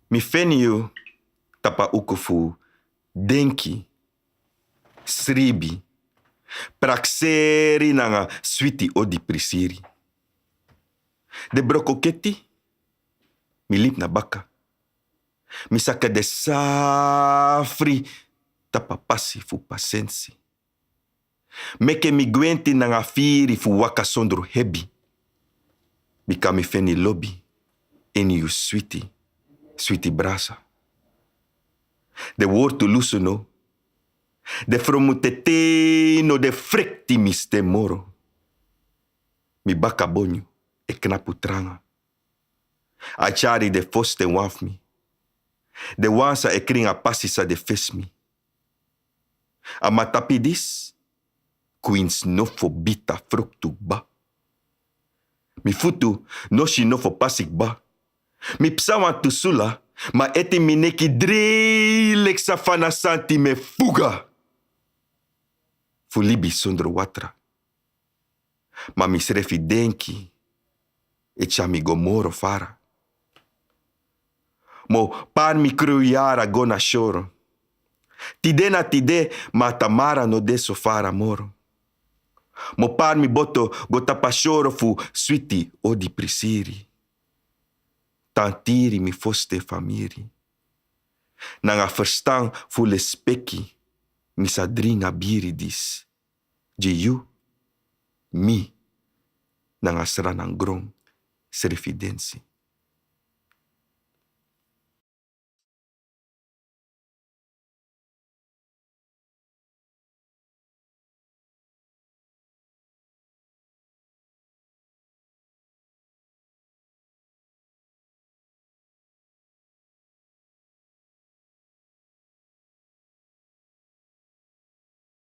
Mi fenio tapa ukufu denki, sribi, praxeri nanga switi odi prisiri. De brokoketi, mi lip na baka. Mi saka de safri tapa passi fu pasensi. Meke mi gwenti nanga firi fu waka sondro hebi. Bika mi feni lobby, eni you sweetie brasa. De woord to lusu no. De fromutete no de frekti mi stemoro. Mi baka bonyu, e knapu tranga. Achari de foste wafmi. De wansa e kringa passisa de fesmi. Amatapidis, queens nofo bita fruktu ba. Mi futu noshi nofo pasik ba. Mi psawa tusula, ma eti mineki drilek safana santi me fuga. Fulibi sondro watra. Ma mi srefi denki, e chami gomoro fara. Mo par mi kruyara gona shoro. Tide na tide, ma tamara no de sofara moro. Mo par mi boto go tapa shoro fu sweetie odi prisiri. Tantiri mi foste famiri. Nanga verstaan fu le speki, mi sadringa biridis. You, mi, nanga sranang grong, srefidensi.